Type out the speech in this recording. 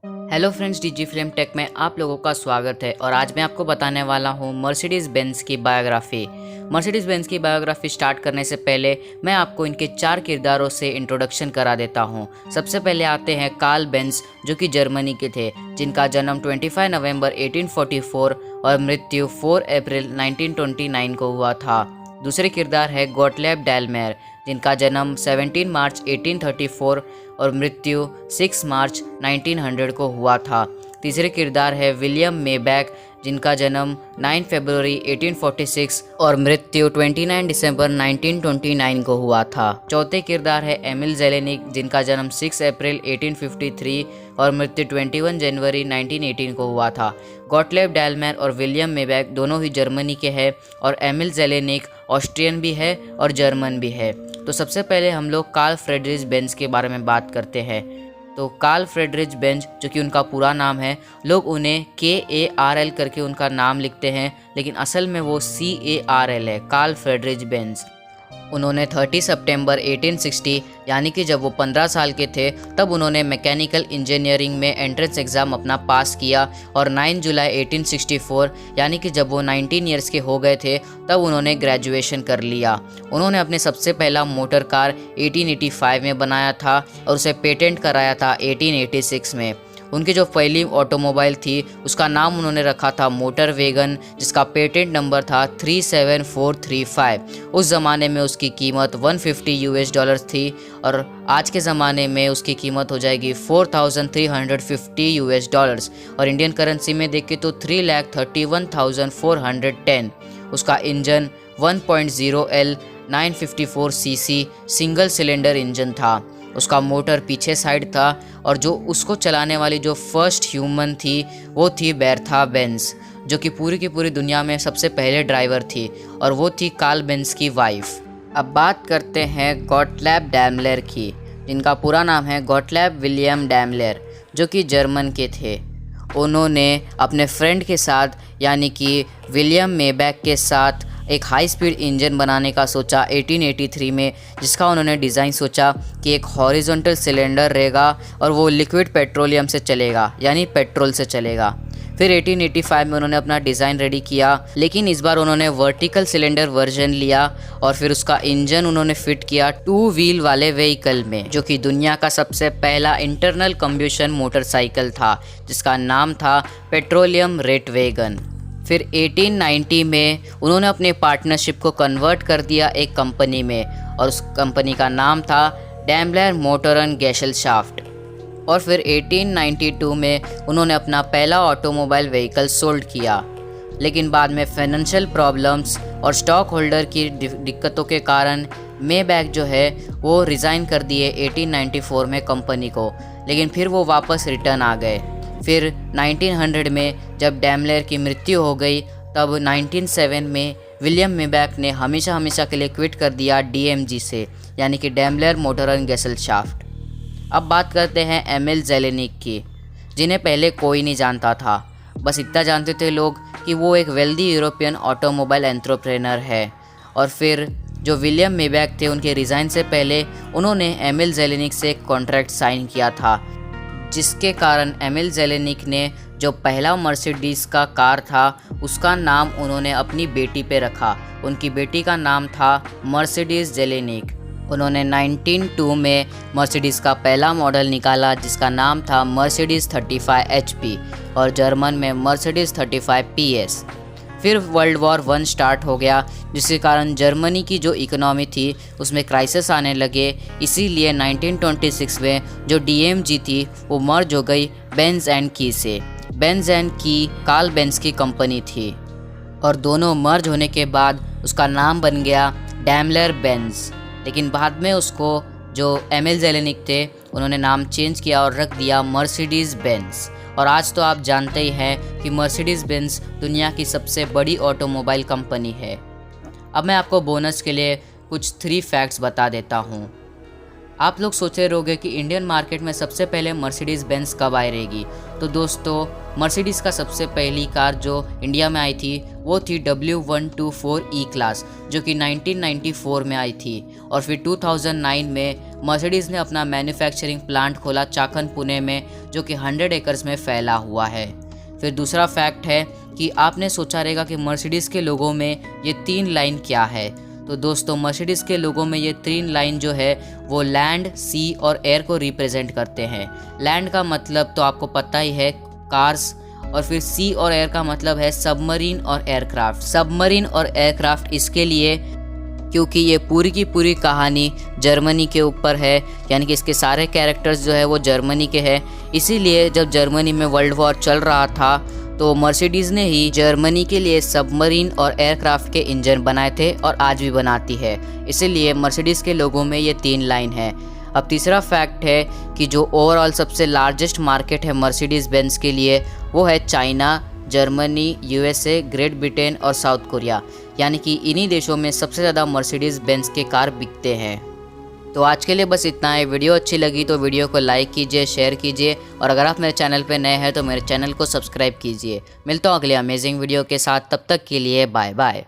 Hello friends, DG film tech में आप लोगों का स्वागत है। और आज मैं आपको बताने वाला हूँ मर्सिडीज़ बेंज की बायोग्राफी। मर्सिडीज़ बेंज की बायोग्राफी स्टार्ट करने से पहले मैं आपको इनके 4 किरदारों से इंट्रोडक्शन करा देता हूँ। सबसे पहले आते हैं कार्ल बेंज, जो कि जर्मनी के थे, जिनका जन्म 25 नवंबर 1844 और मृत्यु 4 अप्रैल 1929 को हुआ था। दूसरे किरदार है गोटलेब डेलमेर, जिनका जन्म 17 मार्च 1834 और मृत्यु 6 मार्च 1900 को हुआ था। तीसरे किरदार है विलियम मेबैक, जिनका जन्म 9 फरवरी 1846 और मृत्यु 29 दिसंबर 1929 को हुआ था। चौथे किरदार है एमिल जेलेनिक, जिनका जन्म 6 अप्रैल 1853 और मृत्यु 21 जनवरी 1918 को हुआ था। गोटलेब डेलमेर और विलियम मेबैक दोनों ही जर्मनी के हैं और एमिल जेलेनिक ऑस्ट्रियन भी है और जर्मन भी है। तो सबसे पहले हम लोग कार्ल फ्रेडरिच बेंज के बारे में बात करते हैं। तो कार्ल फ्रेडरिच बेंज, जो कि उनका पूरा नाम है, लोग उन्हें KARL करके उनका नाम लिखते हैं, लेकिन असल में वो CARL है, कार्ल फ्रेडरिच बेंज। उन्होंने 30 सितंबर 1860 यानी कि जब वो 15 साल के थे तब उन्होंने मैकेनिकल इंजीनियरिंग में एंट्रेंस एग्ज़ाम अपना पास किया और 9 जुलाई 1864 यानी कि जब वो 19 ईयर्स के हो गए थे तब उन्होंने ग्रेजुएशन कर लिया। उन्होंने अपने सबसे पहला मोटर कार 1885 में बनाया था और उसे पेटेंट कराया था 1886 में। उनकी जो पहली ऑटोमोबाइल थी उसका नाम उन्होंने रखा था मोटर वैगन, जिसका पेटेंट नंबर था 37435। उस ज़माने में उसकी कीमत $150 थी और आज के ज़माने में उसकी कीमत हो जाएगी $4350 और इंडियन करेंसी में देखें तो 3,31,410। उसका engine 1.0L 954cc single cylinder engine था। उसका मोटर पीछे साइड था और जो उसको चलाने वाली जो फर्स्ट ह्यूमन थी वो थी बेर्था बेंज, जो कि पूरी की पूरी दुनिया में सबसे पहले ड्राइवर थी और वो थी कार्ल बेंज की वाइफ। अब बात करते हैं गोटलेब डेमलेर की, जिनका पूरा नाम है गोटलेब विलियम डेमलेर, जो कि जर्मन के थे। उन्होंने अपने फ्रेंड के साथ यानी कि विलियम मेबैक के साथ एक हाई स्पीड इंजन बनाने का सोचा 1883 में, जिसका उन्होंने डिज़ाइन सोचा कि एक हॉरिजॉन्टल सिलेंडर रहेगा और वो लिक्विड पेट्रोलियम से चलेगा यानी पेट्रोल से चलेगा। फिर 1885 में उन्होंने अपना डिज़ाइन रेडी किया, लेकिन इस बार उन्होंने वर्टिकल सिलेंडर वर्जन लिया और फिर उसका इंजन उन्होंने फिट किया 2 व्हील वाले व्हीकल में, जो कि दुनिया का सबसे पहला इंटरनल कंबशन मोटरसाइकिल था, जिसका नाम था पेट्रोलियम रेट वैगन। फिर 1890 में उन्होंने अपने पार्टनरशिप को कन्वर्ट कर दिया एक कंपनी में और उस कंपनी का नाम था डैम्बलर मोटरन गैशलशाफ्ट। और फिर 1892 में उन्होंने अपना पहला ऑटोमोबाइल व्हीकल सोल्ड किया, लेकिन बाद में फाइनेंशियल प्रॉब्लम्स और स्टॉक होल्डर की दिक्कतों के कारण मेबैक जो है वो रिज़ाइन कर दिए 1894 में कंपनी को, लेकिन फिर वो वापस रिटर्न आ गए। फिर 1900 में जब डैमलेर की मृत्यु हो गई तब 1907 में विलियम मेबैक ने हमेशा के लिए क्विट कर दिया DMG से यानी कि डैमलेर मोटरन गैशलशाफ्ट। अब बात करते हैं एमिल जेलेनिक की, जिन्हें पहले कोई नहीं जानता था। बस इतना जानते थे लोग कि वो एक वेल्दी यूरोपियन ऑटोमोबाइल एंटरप्रेनर है। और फिर जो विलियम मेबैक थे उनके रिज़ाइन से पहले उन्होंने एमिल जेलेनिक से एक कॉन्ट्रैक्ट साइन किया था, जिसके कारण एमिल जेलेनिक ने जो पहला मर्सिडीज़ का कार था उसका नाम उन्होंने अपनी बेटी पे रखा। उनकी बेटी का नाम था मर्सिडीज़ जेलेनिक। उन्होंने 1902 में मर्सिडीज़ का पहला मॉडल निकाला, जिसका नाम था मर्सिडीज़ 35 HP और जर्मन में मर्सिडीज़ 35 PS। फिर वर्ल्ड वॉर 1 स्टार्ट हो गया, जिसके कारण जर्मनी की जो इकोनॉमी थी उसमें क्राइसिस आने लगे। इसीलिए 1926 में जो DMG थी वो मर्ज हो गई बेंज एंड की से। बेंज एंड की कार्ल बेंज की कंपनी थी और दोनों मर्ज होने के बाद उसका नाम बन गया डैमलर बेंज। लेकिन बाद में उसको जो एमिल जेलेनिक थे उन्होंने नाम चेंज किया और रख दिया मर्सिडीज़ बेंज। और आज तो आप जानते ही हैं कि मर्सिडीज़ बेंज दुनिया की सबसे बड़ी ऑटोमोबाइल कंपनी है। अब मैं आपको बोनस के लिए कुछ 3 फैक्ट्स बता देता हूँ। आप लोग सोच रहे होंगे कि इंडियन मार्केट में सबसे पहले मर्सिडीज़ बेंज कब आई रहेगी। तो दोस्तों, मर्सिडीज़ का सबसे पहली कार जो इंडिया में आई थी वो थी W124 E क्लास, जो कि 1994 में आई थी और फिर 2009 में मर्सिडीज़ ने अपना मैन्युफैक्चरिंग प्लांट खोला चाकन पुणे में, जो कि 100 एकर्स में फैला हुआ है। फिर दूसरा फैक्ट है कि आपने सोचा रहेगा कि मर्सिडीज़ के लोगों में ये 3 लाइन क्या है। तो दोस्तों मर्सिडीज़ के लोगों में ये 3 लाइन जो है वो लैंड, सी और एयर को रिप्रेजेंट करते हैं। लैंड का मतलब तो आपको पता ही है, कार्स, और फिर सी और एयर का मतलब है सबमरीन और एयरक्राफ्ट। सबमरीन और एयरक्राफ्ट इसके लिए क्योंकि ये पूरी की पूरी कहानी जर्मनी के ऊपर है, यानी कि इसके सारे कैरेक्टर्स जो है वो जर्मनी के हैं। इसीलिए जब जर्मनी में वर्ल्ड वॉर चल रहा था तो मर्सिडीज़ ने ही जर्मनी के लिए सबमरीन और एयरक्राफ्ट के इंजन बनाए थे और आज भी बनाती है। इसीलिए मर्सिडीज़ के लोगों में ये 3 लाइन है। अब तीसरा फैक्ट है कि जो ओवरऑल सबसे लार्जेस्ट मार्केट है मर्सिडीज़ बेंज के लिए वो है China, Germany, USA, great Britain और साउथ कोरिया, यानी कि इन्हीं देशों में सबसे ज़्यादा मर्सिडीज़ बेंज के कार बिकते हैं। तो आज के लिए बस इतना है। वीडियो अच्छी लगी तो वीडियो को लाइक कीजिए, शेयर कीजिए, और अगर आप मेरे चैनल पर नए हैं तो मेरे चैनल को सब्सक्राइब कीजिए। मिलता हूँ अगले अमेजिंग वीडियो के साथ, तब तक के लिए बाय बाय।